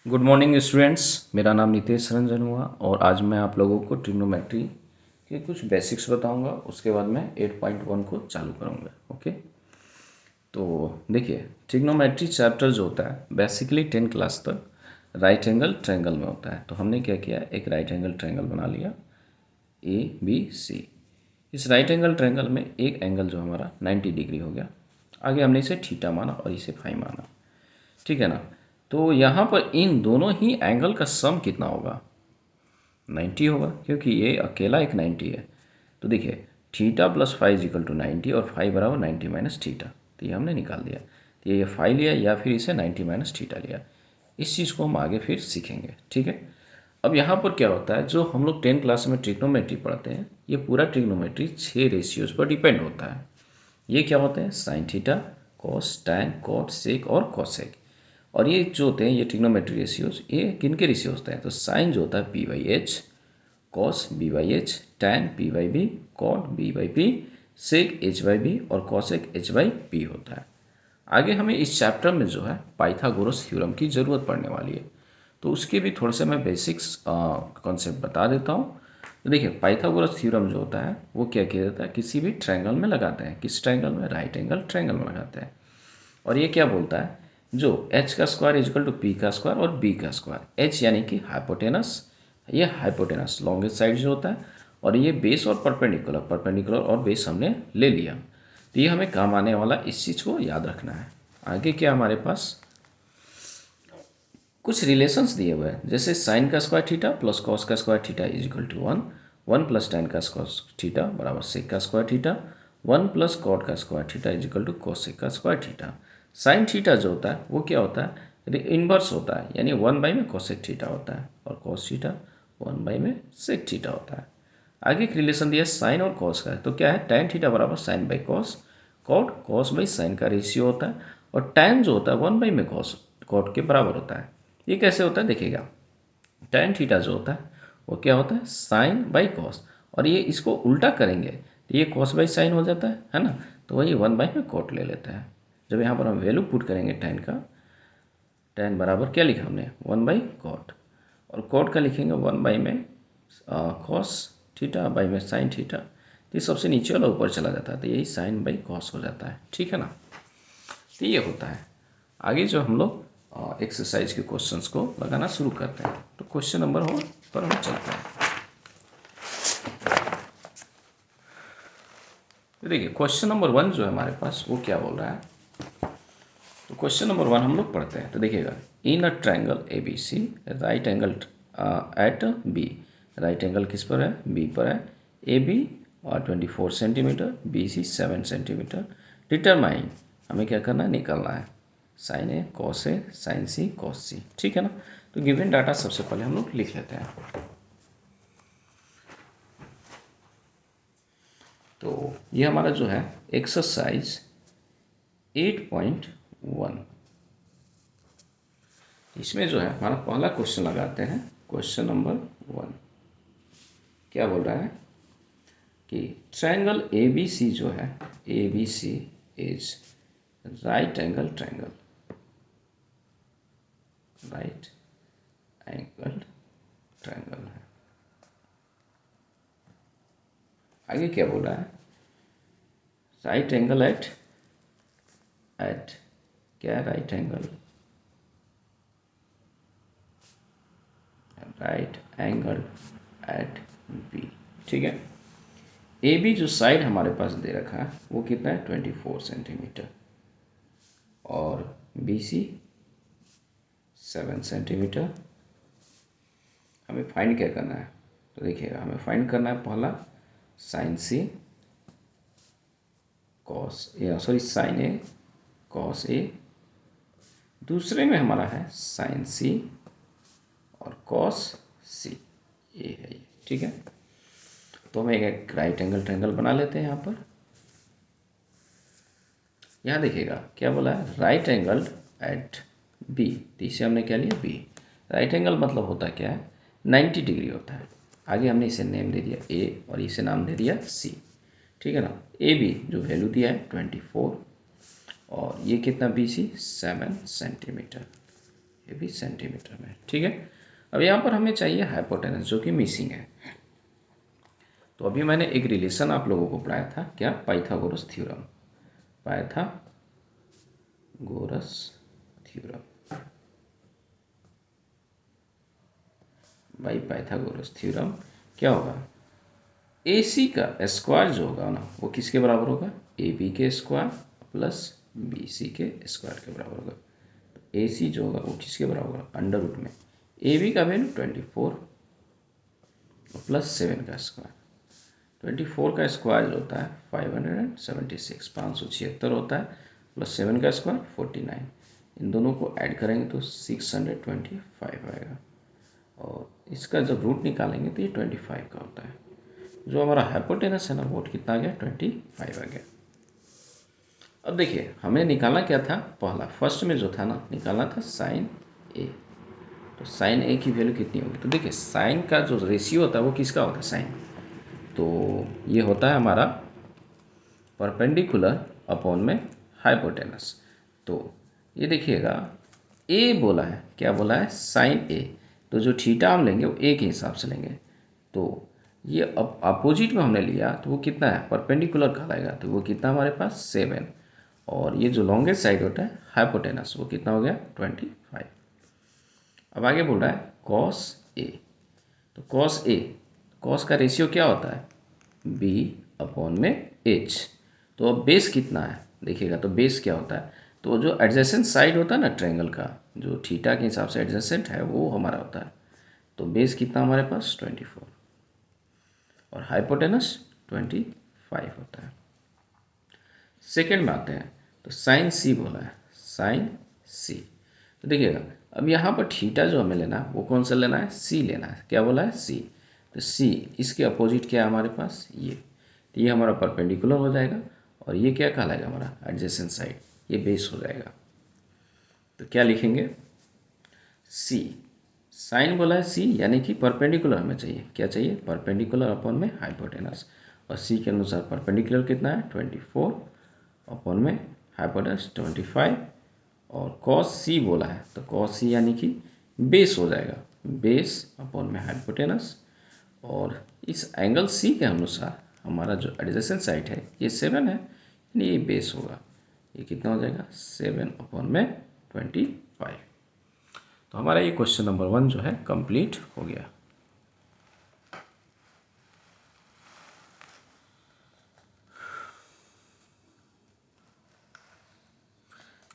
Good morning students. मेरा नाम नितेश रंजन हुआ और आज मैं आप लोगों को ट्रिग्नोमेट्री के कुछ बेसिक्स बताऊंगा। उसके बाद मैं 8.1 को चालू करूंगा। ओके, तो देखिए, ट्रिग्नोमेट्री चैप्टर जो होता है बेसिकली 10 क्लास तक राइट एंगल ट्रायंगल में होता है। तो हमने क्या किया, एक राइट एंगल ट्रायंगल बना लिया ABC। इस राइट एंगल ट्रायंगल में एक एंगल जो हमारा 90 डिग्री हो गया। आगे हमने इसे थीटा माना और इसे फाई माना, ठीक है ना। तो यहाँ पर इन दोनों ही एंगल का सम कितना होगा, 90 होगा, क्योंकि ये अकेला एक 90 है। तो देखिए, theta plus five is equal to 90 और फाइव बराबर 90 माइनस थीटा। तो ये हमने निकाल दिया। तो ये फाइव लिया या फिर इसे 90 माइनस थीटा लिया। इस चीज़ को हम आगे फिर सीखेंगे, ठीक है। अब यहाँ पर क्या होता है, जो हम लोग 10 क्लास में ट्रिग्नोमेट्री पढ़ते हैं, ये पूरा ट्रिग्नोमेट्री 6 रेशियोज पर डिपेंड होता है। ये क्या होते हैं, sine theta, cos, tan, cot, sec और कॉसेक। और ये जो होते हैं ये ट्रिग्नोमेट्री रेशियोज, ये किनके रेशियो होते हैं, तो साइन जो होता है P/H, cos B/H, tan P/B, cot B/P, सेक H/B और कॉसेक H/P होता है। आगे हमें इस चैप्टर में जो है पाइथागोरस थ्योरम की ज़रूरत पड़ने वाली है। तो उसके भी थोड़े से मैं बेसिक्स कॉन्सेप्ट बता देता हूँ। तो देखिए, पाइथागोरस थ्योरम जो होता है वो क्या किया जाता है, किसी भी ट्रायंगल में लगाते हैं। किस ट्रायंगल में, राइट एंगल ट्रायंगल में लगाते हैं। और ये क्या बोलता है, जो एच का स्क्वायर इजकल टू पी का स्क्वायर और बी का स्क्वायर। एच यानी कि हाइपोटेनस, ये हाइपोटेनस लॉन्गेस्ट साइड जो होता है, और ये बेस और परपेंडिकुलर, परपेंडिकुलर और बेस हमने ले लिया। तो ये हमें काम आने वाला, इस चीज़ को याद रखना है। आगे क्या हमारे पास कुछ रिलेशंस दिए हुए हैं, जैसे साइन का स्क्वायर थीटा प्लस कॉस का square theta is equal to 1, 1 plus tan का स्क्वायर थीटा बराबर सेक का स्क्वायर थीटा, 1 प्लस कॉट का square theta is equal to cosec का स्क्वायर थीटा। साइन थीटा जो होता है वो क्या होता है, इनवर्स होता है, यानी 1 बाई में कोसेक थीटा होता है, और कॉस थीटा 1 बाई में सेक थीटा होता है। आगे एक रिलेशन दिया साइन और कॉस का है, तो क्या है, टैन थीटा बराबर sine by cos, cot cos by sine का रेशियो होता है, और टैन जो होता है 1 बाई में कॉस कॉट के बराबर होता है। ये कैसे होता है देखिएगा, टैन थीटा जो होता है वो क्या होता है, साइन बाई कॉस, और ये इसको उल्टा करेंगे तो ये कॉस बाई साइन हो जाता है ना। तो वही 1 बाई में कॉट ले लेते हैं। जब यहाँ पर हम वैल्यू पुट करेंगे टैन का, टैन बराबर क्या लिखा हमने, 1 बाई कॉट, और कॉट का लिखेंगे 1 बाई में कॉस थीटा बाई में साइन थीटा। तो ये सबसे नीचे वाला ऊपर चला जाता है, तो यही साइन बाई कॉस हो जाता है, ठीक है ना। तो ये होता है। आगे जो हम लोग एक्सरसाइज के क्वेश्चंस को लगाना शुरू करते हैं, तो क्वेश्चन नंबर 1 पर हम चलते हैं। तो देखिए, क्वेश्चन नंबर 1 जो है हमारे पास वो क्या बोल रहा है, तो क्वेश्चन नंबर 1 हम लोग पढ़ते हैं। तो देखिएगा, in a triangle ABC, right angle at B, right angle किस पर है, B पर है। AB 24 centimetre, BC 7 centimetre. Determine, हमें क्या करना है, निकालना है sine A cos A sine C cos C, ठीक है ना। तो गिवन डाटा सबसे पहले हम लोग लिख लेते हैं। तो ये हमारा जो है एक्सरसाइज 8.1, इसमें जो है हमारा पहला क्वेश्चन लगाते हैं। क्वेश्चन नंबर 1 क्या बोल रहा है कि ट्रायंगल ABC जो है, ABC is right angle triangle, right angle triangle है। आगे क्या बोल रहा है, राइट एंगल एट एट क्या, right angle, right angle at B, ठीक है। ए बी जो साइड हमारे पास दे रखा है वो कितना है, 24 सेंटीमीटर, और बी सी 7 सेंटीमीटर। हमें फाइंड क्या करना है, तो देखिएगा, हमें फाइंड करना है पहला साइन सी कॉस, या सॉरी साइन ए कॉस ए, दूसरे में हमारा है साइन सी और कॉस सी, ये है ये, ठीक है। तो हम एक राइट एंगल ट्रायंगल बना लेते हैं यहाँ पर। यहाँ देखिएगा क्या बोला है, राइट एंगल एट बी, तो इसे हमने क्या लिया, बी। राइट एंगल मतलब होता क्या है, 90 डिग्री होता है। आगे हमने इसे नेम दे दिया ए और इसे नाम दे दिया सी, ठीक है ना। ए बी जो वैल्यू दिया है 24, और ये कितना, बी सी 7 सेंटीमीटर, ये भी सेंटीमीटर में, ठीक है। अब यहाँ पर हमें चाहिए हाइपोटेनस, जो कि मिसिंग है। तो अभी मैंने एक रिलेशन आप लोगों को पढ़ाया था, क्या, Pythagoras theorem, Pythagoras theorem, by Pythagoras theorem क्या होगा, ए सी का स्क्वायर जो होगा ना, वो किसके बराबर होगा, ए बी के स्क्वायर प्लस बी सी के स्क्वायर के बराबर होगा। तो ए सी जो होगा वो किसके बराबर होगा, अंडर रूट में ए बी का वैल्यू 24 प्लस 7 का स्क्वायर, 24 का स्क्वायर जो होता है 576, 576 होता है, प्लस 7 का स्क्वायर 49, इन दोनों को ऐड करेंगे तो 625 आएगा, और इसका जब रूट निकालेंगे तो ये 25 का होता है। जो हमारा हाइपोटेनस है ना, वो कितना आ गया, 25 आ गया। अब देखिए हमें निकालना क्या था, पहला फर्स्ट में जो था ना, निकालना था साइन ए। तो साइन ए की वैल्यू कितनी होगी, तो देखिए साइन का जो रेशियो होता है वो किसका होता है, साइन, तो ये होता है हमारा परपेंडिकुलर अपॉन में हाइपोटेनस। तो ये देखिएगा ए बोला है, क्या बोला है, साइन ए, तो जो थीटा हम लेंगे वो ए के हिसाब से लेंगे। तो ये अब अपोजिट में हमने लिया तो वो कितना है, परपेंडिकुलर कहलाएगा, तो वो कितना हमारे पास 7, और ये जो लॉन्गेस्ट साइड होता है हाइपोटेनस, वो कितना हो गया 25। अब आगे बोल रहा है कॉस ए, तो कॉस का रेशियो क्या होता है, बी अपॉन में एच। तो अब बेस कितना है देखिएगा, तो बेस क्या होता है, तो जो एडजेसेंट साइड होता है ना ट्रायंगल का, जो थीटा के हिसाब से एडजेसेंट है वो हमारा होता है। तो बेस कितना हमारे पास 24, और हाइपोटेनस 25 होता है। सेकेंड में आते हैं, तो साइन सी बोला है, साइन सी, तो देखिएगा अब यहाँ पर थीटा जो हमें लेना है वो कौन सा लेना है, सी लेना है, क्या बोला है, सी। तो सी, इसके अपोजिट क्या है हमारे पास, ये, तो ये हमारा परपेंडिकुलर हो जाएगा, और ये क्या कहलाएगा हमारा एडजेसेंट साइड, ये बेस हो जाएगा। तो क्या लिखेंगे, सी, साइन बोला है सी, यानी कि परपेंडिकुलर हमें चाहिए, क्या चाहिए, परपेंडिकुलर अपॉन में हाइपोटेनस, और सी के अनुसार परपेंडिकुलर कितना है 24 अपॉन में हाइपोटेनस 25, और कॉस सी बोला है, तो कॉस सी यानी कि बेस हो जाएगा, बेस अपॉन में हाइपोटेनस, और इस एंगल सी के अनुसार हमारा जो एडजेसेंट साइड है ये 7 है, यानी ये बेस होगा, ये कितना हो जाएगा 7 अपॉन में 25। तो हमारा ये क्वेश्चन नंबर 1 जो है कंप्लीट हो गया।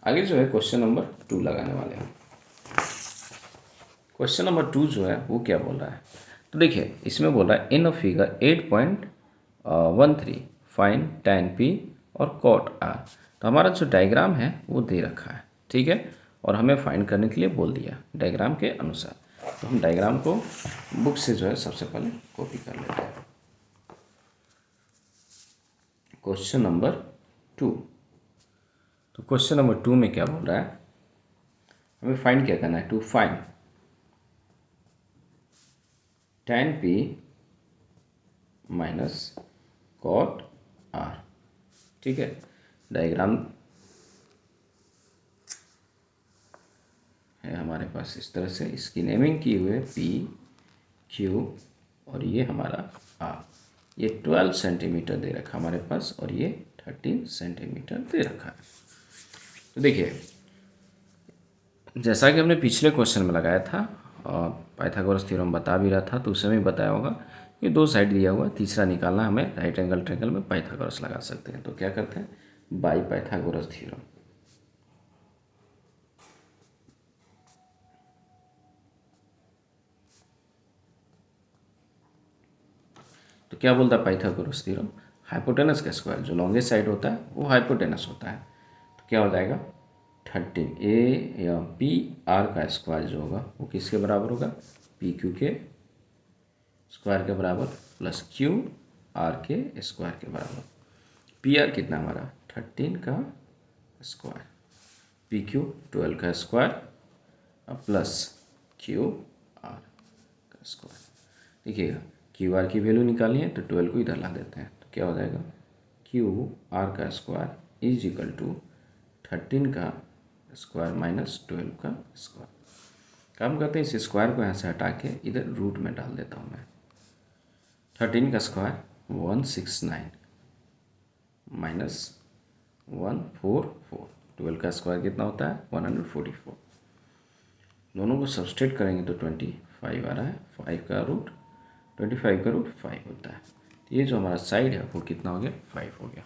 आगे जो है क्वेश्चन नंबर 2 लगाने वाले हैं। क्वेश्चन नंबर 2 जो है वो क्या बोल रहा है, तो देखिए इसमें बोल रहा है in a figure 8.13 find tan p और cot r। तो हमारा जो डायग्राम है वो दे रखा है, ठीक है, और हमें फाइंड करने के लिए बोल दिया डायग्राम के अनुसार। तो हम डायग्राम को बुक से जो है सबसे पहले कॉपी कर लेते हैं। क्वेश्चन नंबर 2, तो क्वेश्चन नंबर 2 में क्या बोल रहा है, हमें फाइंड क्या करना है, to find tan p minus cot r, ठीक है। डायग्राम है हमारे पास इस तरह से, इसकी नेमिंग की हुई है पी क्यू, और ये हमारा आर। ये 12 सेंटीमीटर दे रखा हमारे पास, और ये 13 सेंटीमीटर दे रखा है। तो देखिए जैसा कि हमने पिछले क्वेश्चन में लगाया था, और पाइथागोरस थ्योरम बता भी रहा था, तो उस समय भी बताया होगा, ये 2 साइड दिया हुआ, तीसरा निकालना हमें राइट एंगल ट्रायंगल में पाइथागोरस लगा सकते हैं। तो क्या करते हैं, बाई पाइथागोरस थ्योरम। तो क्या बोलता है पाइथागोरस थ्योरम, हाइपोटेनस का स्क्वायर जो लॉन्गेस्ट साइड होता है वो हाइपोटेनस होता है। तो क्या हो जाएगा 13 ए या पी आर का स्क्वायर जो होगा वो किसके बराबर होगा, पी क्यू के स्क्वायर के बराबर, प्लस क्यू आर के स्क्वायर के बराबर। पी आर कितना हमारा 13 का स्क्वायर, पी क्यू 12 का स्क्वायर, प्लस क्यू आर का स्क्वायर। देखिएगा क्यू आर की वैल्यू निकालनी है तो 12 को इधर ला देते हैं, तो क्या हो जाएगा क्यू आर का स्क्वायर इज इक्वल टू 13 का स्क्वायर माइनस 12 का स्क्वायर। काम करते हैं, इस स्क्वायर को यहाँ से हटा के इधर रूट में डाल देता हूँ मैं। 13 का स्क्वायर 169 माइनस 144। 12 का स्क्वायर कितना होता है 144। दोनों को सब्सट्रेट करेंगे तो 25 आ रहा है। 5 का रूट 25 का रूट 5 होता है। तो ये जो हमारा साइड है वो कितना हो गया 5 हो गया।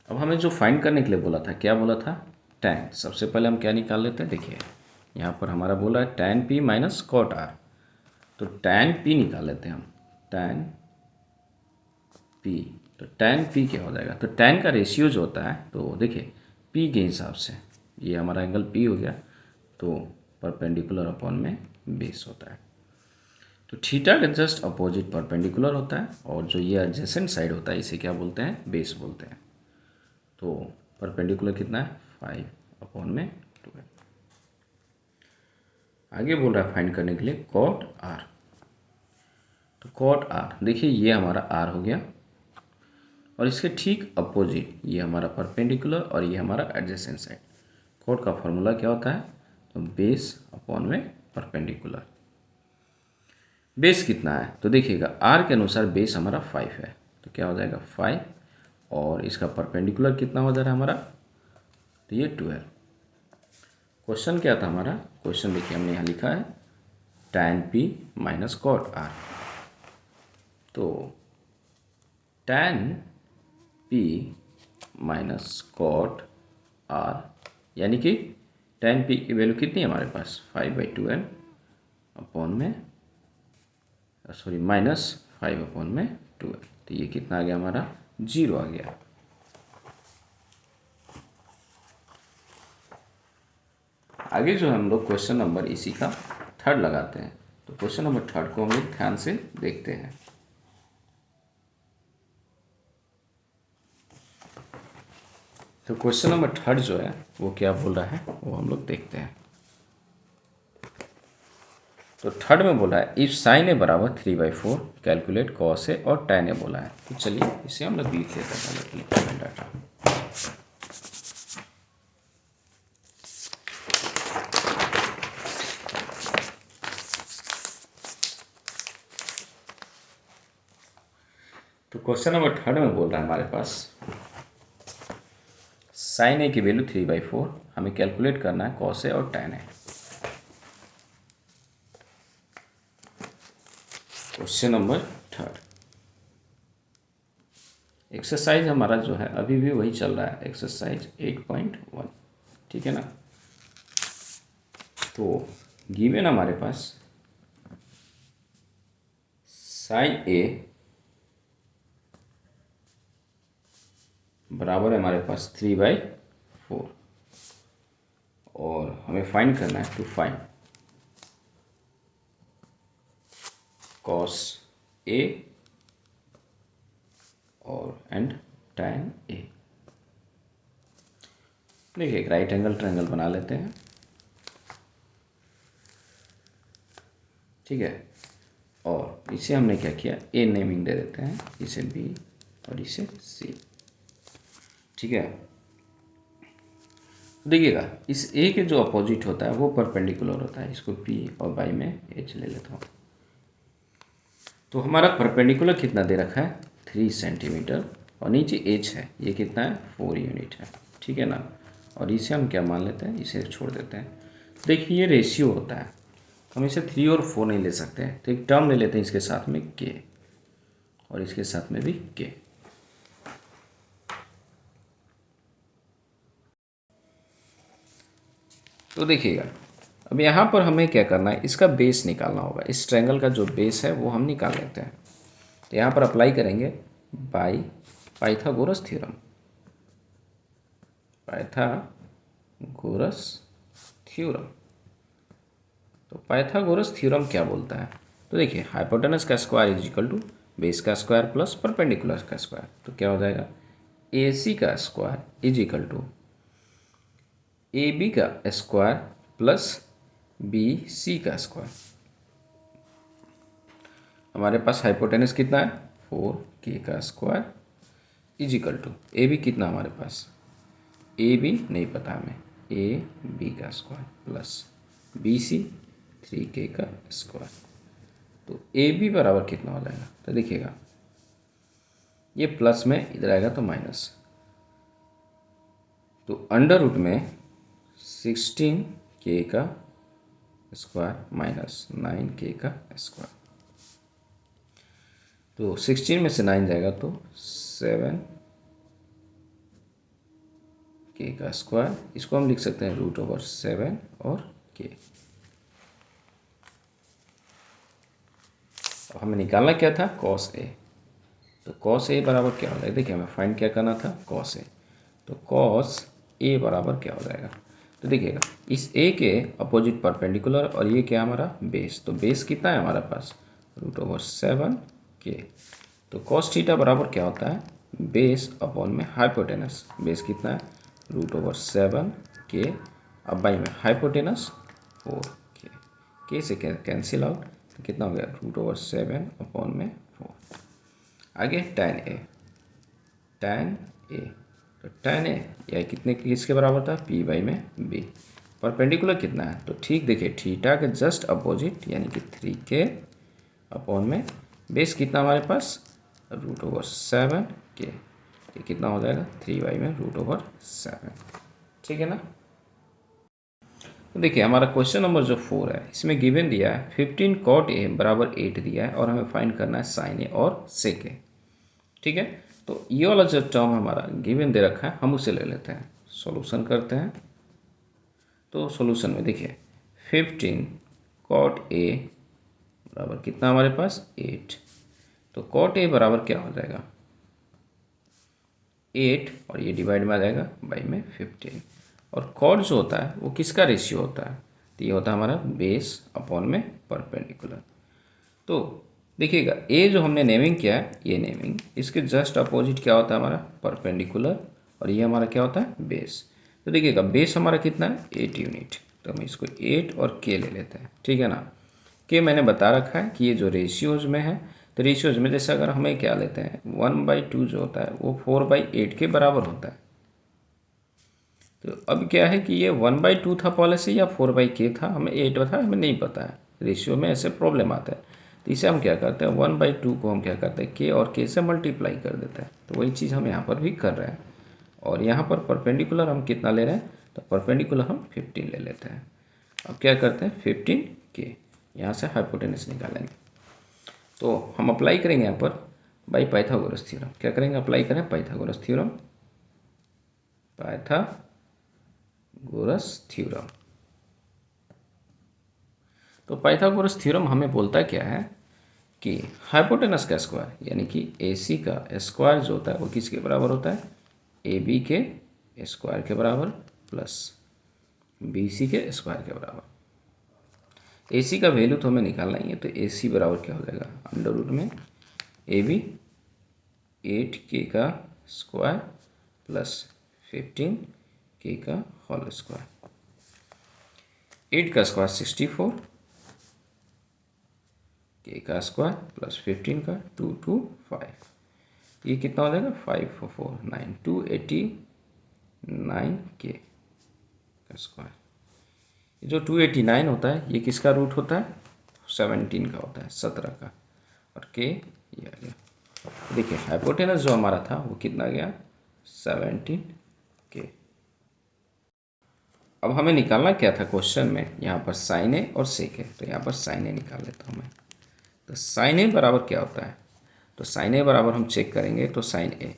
अब हमें जो फाइंड करने के लिए बोला था, क्या बोला था, tan। सबसे पहले हम क्या निकाल लेते हैं, देखिए यहाँ पर हमारा बोला है tan p minus cot r। तो tan p निकाल लेते हैं हम, tan p। तो tan p क्या हो जाएगा, तो tan का रेशियो जो होता है, तो देखिए p के हिसाब से ये हमारा एंगल p हो गया, तो परपेंडिकुलर अपॉन में बेस होता है। तो थीटा का जस्ट अपोजिट परपेंडिकुलर होता है, और जो ये एडजेसेंट साइड होता है इसे क्या बोलते हैं, बेस बोलते हैं। तो परपेंडिकुलर कितना है 5 अपॉन में 12। आगे बोल रहा है फाइंड करने के लिए कॉट r। तो कॉट r, देखिए ये हमारा r हो गया, और इसके ठीक अपोजिट ये हमारा परपेंडिकुलर और ये हमारा एडजेसेंट साइड। कॉट का फॉर्मूला क्या होता है, तो बेस अपॉन में परपेंडिकुलर। बेस कितना है, तो देखिएगा r के अनुसार बेस हमारा 5 है, तो क्या हो जाएगा 5, और इसका परपेंडिकुलर कितना हो जा रहा है हमारा, तो ये 12। क्वेश्चन क्या था हमारा, क्वेश्चन देखिए हमने यहाँ लिखा है tan p minus cot r। तो tan p minus cot r, यानी कि tan p की वैल्यू कितनी है हमारे पास 5/12 अपॉन में, सॉरी माइनस 5 अपॉन में 12। तो ये कितना आ गया हमारा 0 आ गया। आगे जो हम लोग क्वेश्चन नंबर इसी का थर्ड लगाते हैं। तो क्वेश्चन नंबर थर्ड को हम लोग ध्यान से देखते हैं। तो क्वेश्चन नंबर थर्ड जो है वो क्या बोल रहा है वो हम लोग देखते हैं। तो थर्ड में बोला है इफ साइन ए बराबर 3/4 कैलकुलेट कॉस ए और tan ए बोला है। तो चलिए इसे हम लोग लिख लेते हैं पहले डाटा। तो क्वेश्चन नंबर थर्ड में बोल रहा है हमारे पास साइन ए की वैल्यू 3/4, हमें कैलकुलेट करना है कॉस ए और tan ए। क्वेश्चन नंबर थर्ड, एक्सरसाइज हमारा जो है अभी भी वही चल रहा है, एक्सरसाइज 8.1, ठीक है ना। तो गिवन हमारे पास साइन ए बराबर है हमारे पास 3/4, और हमें फाइंड करना है टू फाइंड कॉस ए और एंड tan ए। देखिए एक राइट एंगल ट्रायंगल बना लेते हैं, ठीक है। और इसे हमने क्या किया, ए नेमिंग दे देते हैं, इसे बी और इसे सी, ठीक है। देखिएगा इस ए के जो अपोजिट होता है वो परपेंडिकुलर होता है, इसको पी और बाई में एच ले लेता हूँ। तो हमारा परपेंडिकुलर कितना दे रखा है 3 सेंटीमीटर, और नीचे एच है ये कितना है 4 यूनिट है, ठीक है ना। और इसे हम क्या मान लेते हैं, इसे छोड़ देते हैं। देखिए ये रेशियो होता है, हम इसे 3 और 4 नहीं ले सकते हैं, तो एक टर्म ले लेते हैं इसके साथ में के, और इसके साथ में भी के। तो देखिएगा अब यहाँ पर हमें क्या करना है, इसका बेस निकालना होगा। इस ट्रायंगल का जो बेस है वो हम निकाल लेते हैं। तो यहाँ पर अप्लाई करेंगे by Pythagoras theorem. Pythagoras theorem, तो पाइथागोरस थ्योरम क्या बोलता है, तो देखिए हाइपोटेनस का square is equal to base का स्क्वायर प्लस परपेंडिकुलर का स्क्वायर। तो क्या हो जाएगा AC का square is equal to AB का स्क्वायर प्लस BC का स्क्वायर। हमारे पास हाइपोटेनस कितना है 4K का square is equal to A B कितना हमारे पास, ए बी नहीं पता हमें, ए बी का square plus B C 3k का स्क्वायर। तो ए बी बराबर कितना हो जाएगा, तो देखिएगा ये प्लस में इधर आएगा तो माइनस, तो अंडर रूट में 16k का स्क्वायर माइनस 9k का स्क्वायर। तो 16 में से 9 जाएगा तो 7k का स्क्वायर, इसको हम लिख सकते हैं √7 और k। अब हमें निकालना क्या था, cos a। तो cos a बराबर क्या हो जाएगा, देखिए हमें फाइंड क्या करना था, cos a। तो cos a बराबर क्या हो जाएगा, तो देखिएगा इस a के अपोजिट परपेंडिकुलर और ये क्या हमारा बेस, तो बेस कितना है हमारे पास √7k। तो cos थीटा बराबर क्या होता है, बेस अपॉन में हाइपोटेनस, बेस कितना है √7k, अब बाई में हाइपोटेनस 4k, k से कैंसिल आउट, तो कितना हो गया √7 अपॉन में 4। आगे tan a, तो tan a यह कितने किसके बराबर था, p बाई में b। परपेंडिकुलर कितना है, तो ठीक देखिए थीटा के जस्ट अपोजिट यानी कि 3k अपॉन में बेस कितना हमारे पास √7k, ये कितना हो जाएगा 3 बाई में √7। ठीक है ना। तो देखिए हमारा क्वेश्चन नंबर जो 4 है इसमें गिवन दिया है 15 cot a बराबर 8 दिया है और हमें फाइंड करना है sin a और sec a। ठीक है, तो ये वाला जो टर्म हमारा गिवन दे रखा है हम उसे ले लेते हैं, सॉल्यूशन करते हैं। तो सॉल्यूशन में देखिए 15 cot a बराबर कितना हमारे पास 8, तो cot a बराबर क्या हो जाएगा 8 और ये डिवाइड में आ जाएगा बाई में 15। और कॉट जो होता है वो किसका रेशियो होता है, तो ये होता है हमारा बेस अपॉन में परपेंडिकुलर। तो देखिएगा ए जो हमने नेमिंग किया है ये नेमिंग, इसके जस्ट अपोजिट क्या होता है हमारा परपेंडिकुलर और ये हमारा क्या होता है बेस। तो देखिएगा बेस हमारा कितना है 8 यूनिट, तो हम इसको 8 और के ले लेते हैं। ठीक है ना, के मैंने बता रखा है कि ये जो रेशियोज में है, तो रेशियोज में जैसे अगर हमें क्या लेते हैं 1/2 जो होता है वो 4/8 के बराबर होता है। तो अब क्या है कि ये 1/2 था पहले से या 4/k था, हमें 8 था हमें नहीं पता है, रेशियो में ऐसे प्रॉब्लम आता है। तो इसे हम क्या करते हैं 1/2 को हम क्या करते हैं k और k से मल्टीप्लाई कर देते हैं। तो वही चीज़ हम यहाँ पर भी कर रहे हैं और यहाँ पर परपेंडिकुलर हम कितना ले रहे हैं, तो परपेंडिकुलर हम 15 ले लेते हैं। अब क्या करते हैं 15k, यहाँ से हाइपोटेनस निकालेंगे। तो हम अप्लाई करेंगे यहाँ पर बाई पाइथागोरस थ्योरम, क्या करेंगे अप्लाई करें पाइथागोरस थ्योरम, पाइथागोरस थ्योरम। तो पाइथागोरस थ्योरम हमें बोलता क्या है कि हाइपोटेनस का स्क्वायर यानी कि AC का स्क्वायर जो होता है वो किसके बराबर होता है AB के स्क्वायर के बराबर प्लस BC के स्क्वायर के बराबर। AC का वैल्यू तो हमें निकालना ही है, तो AC बराबर क्या हो जाएगा अंडर रूट में AB 8k का स्क्वायर प्लस 15k का होल स्क्वायर। 8 का स्क्वायर 64, k का स्क्वायर प्लस 15 का 225, ये कितना हो जाएगा 5 4 9 289k का स्क्वायर। जो 289 होता है ये किसका रूट होता है 17 का होता है 17 का, और k ये आ गया। देखिए हाइपोटेनस जो हमारा था वो कितना गया 17k। अब हमें निकालना क्या था क्वेश्चन में, यहाँ पर साइन ए और सेक है, तो यहाँ पर साइन ए निकाल लेता हूँ मैं। तो साइन ए बराबर क्या होता है, तो साइन ए बराबर हम चेक करेंगे तो साइन ए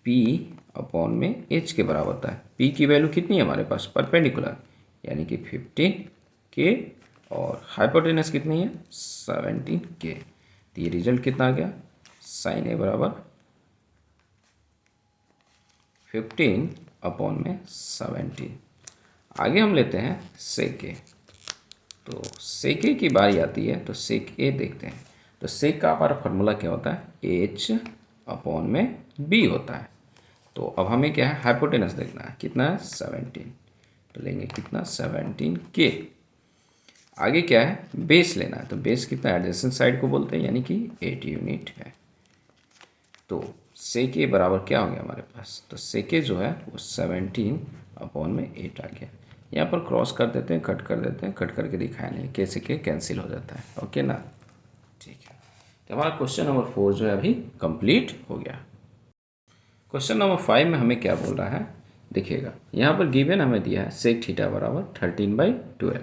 पी अपॉन में एच के बराबर होता है। पी की वैल्यू कितनी है हमारे पास परपेंडिकुलर यानी कि 15k और हाइपोटेनस कितनी है 17k। तो ये रिजल्ट कितना आ गया साइन ए बराबर 15 अपॉन में 17। आगे हम लेते हैं सेक ए, तो सेक ए की बारी आती है तो सेक ए देखते हैं। तो सेक का हमारा फार्मूला क्या होता है एच अपॉन में बी होता है। तो अब हमें क्या है हाइपोटेनस देखना है कितना है 17, तो लेंगे कितना 17k। आगे क्या है बेस लेना है, तो बेस कितना एडजेसेंट साइड को बोलते हैं यानी कि 8 यूनिट है। तो सेक ए बराबर क्या हो गया हमारे पास, तो सेक ए जो है वो 17/8 आ गया। यहाँ पर क्रॉस कर देते हैं, कट कर देते हैं, कट करके दिखाया नहीं, के से के कैंसिल हो जाता है, ओके ना। ठीक है, तो हमारा क्वेश्चन नंबर 4 जो है अभी कंप्लीट हो गया। क्वेश्चन नंबर 5 में हमें क्या बोल रहा है, देखिएगा यहाँ पर गिवन हमें दिया है सेक थीटा बराबर 13/12।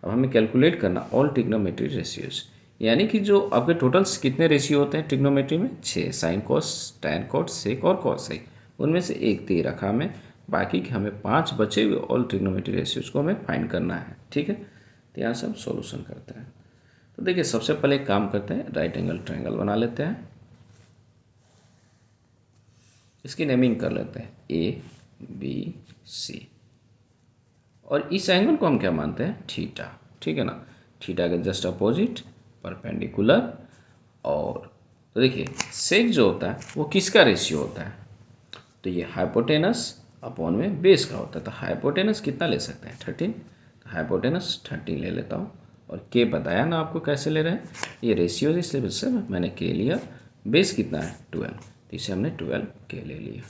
अब हमें कैलकुलेट करना ऑल ट्रिग्नोमेट्री रेशियोज, यानी कि जो आपके टोटल्स कितने रेशियो होते हैं ट्रिग्नोमेट्री में, 6, साइन कोस, टैन कोस, सेक और कॉसेक, उनमें से एक दे रखा हमें, बाकी के हमें 5 बचे हुए ऑल ट्रिग्नोमेट्री रेशियोज को हमें फाइंड करना है। ठीक है, तो यहाँ से हम सोल्यूशन करते हैं। तो देखिए सबसे पहले एक काम करते हैं, राइट एंगल ट्रायंगल बना लेते हैं, इसकी नेमिंग कर लेते हैं ABC, और इस एंगल को हम क्या मानते हैं, थीटा। ठीक है ना, थीटा के जस्ट अपोजिट परपेंडिकुलर। और तो देखिए सेक जो होता है वो किसका रेशियो होता है, तो ये हाइपोटेनस अपॉन में बेस का होता है। तो हाइपोटेनस कितना ले सकते हैं, 13, तो हाइपोटेनस 13 ले लेता हूँ, और के बताया ना आपको कैसे ले रहे हैं, ये रेशियो इसलिए वजह से मैंने के लिया। बेस कितना है 12, तो इसे हमने 12 के ले लिया,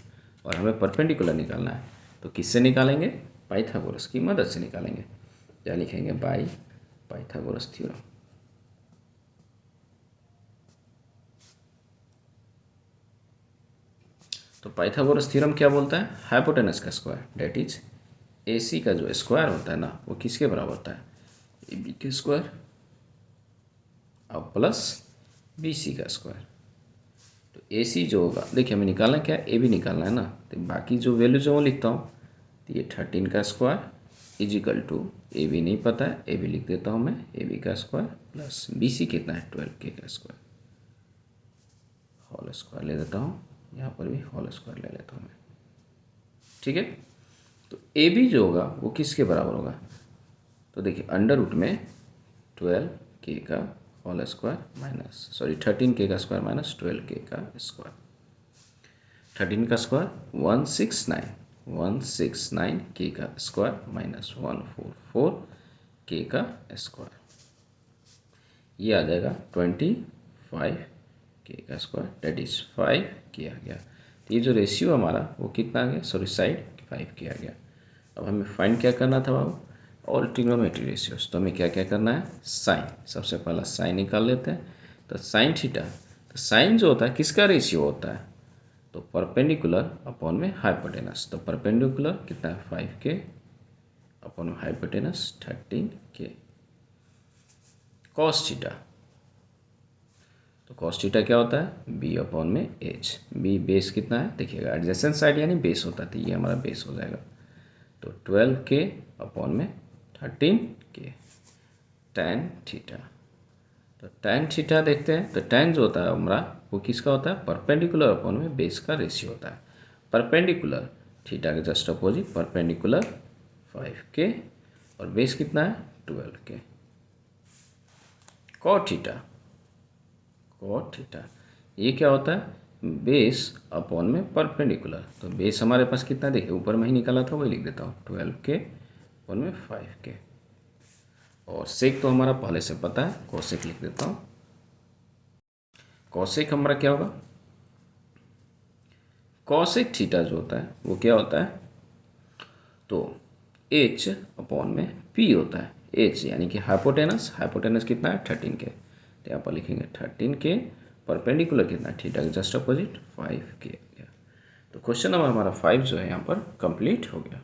और हमें परपेंडिकुलर निकालना है, तो किससे निकालेंगे, पाइथागोरस की मदद से निकालेंगे। क्या लिखेंगे, बाय पाइथागोरस थ्योरम। तो पाइथागोरस थ्योरम क्या बोलता है, हाइपोटेनस का स्क्वायर डेट इज AC का जो स्क्वायर होता है ना वो किसके बराबर होता है, AB के स्क्वायर और प्लस BC का स्क्वायर। तो AC जो होगा, देखिए हमें निकालना क्या है, AB निकालना है ना, तो बाकी जो वैल्यू जो वो लिखता हूँ, तो ये 13 का स्क्वायर इजिकल टू AB नहीं पता है, AB लिख देता हूँ मैं, AB का स्क्वायर प्लस BC कितना है 12K का स्क्वायर, होल स्क्वायर ले देता हूँ, यहाँ पर भी होल स्क्वायर ले लेता हूँ मैं। ठीक है, तो AB जो होगा वो किसके बराबर होगा, तो देखिए अंडर रूट में 12K का होल स्क्वायर माइनस 13K का स्क्वायर माइनस 12K का स्क्वायर, 13 का स्क्वायर 169K का स्क्वायर माइनस 144K का स्क्वायर, ये आ जाएगा 25K का स्क्वायर डेट इज 5K आ गया। तो ये जो रेशियो हमारा वो कितना आ गया, साइड 5K आ गया। अब हमें फाइंड क्या करना था बाबू, ऑल ट्रिग्नोमेट्री रेशियोज, तो हमें क्या क्या करना है, साइन, सबसे पहला साइन निकाल लेते हैं। तो साइन थीटा, तो साइन जो होता है किसका रेशियो होता है, तो परपेंडिकुलर अपॉन में हाइपोटेनस, तो परपेंडिकुलर कितना है 5K अपॉन में हाइपोटेनस 13K। कॉस थीटा, तो कॉस थीटा क्या होता है, B अपॉन में H, B बेस कितना है, देखिएगा एडजेसेंट साइड यानी बेस होता है, तो ये हमारा बेस हो जाएगा, तो 12K अपॉन में 13K टैन थीटा। तो टैन थीटा देखते हैं, तो टैन जो होता है हमारा वो किसका होता है, परपेंडिकुलर अपॉन में बेस का रेशियो होता है। परपेंडिकुलर थीटा के जस्ट अपोजिट परपेंडिकुलर 5K, और बेस कितना है 12K। Cot theta, cot theta ये क्या होता है, बेस अपॉन में परपेंडिकुलर, तो बेस हमारे पास कितना देखिए ऊपर में ही निकाला था वही लिख देता हूँ 12K अपॉन में 5K, और सेक तो हमारा पहले से पता है, कोसेक लिख देता हूँ। कोसेक हमारा क्या होगा, कोसेक थीटा जो होता है वो क्या होता है, तो H अपॉन में P होता है, H यानी कि हाइपोटेनस, हाइपोटेनस कितना है 13K, तो यहाँ पर लिखेंगे 13K, परपेंडिकुलर कितना है थीटा के जस्ट अपोजिट 5K। तो क्वेश्चन नंबर हमारा 5 जो है यहाँ पर कंप्लीट हो गया।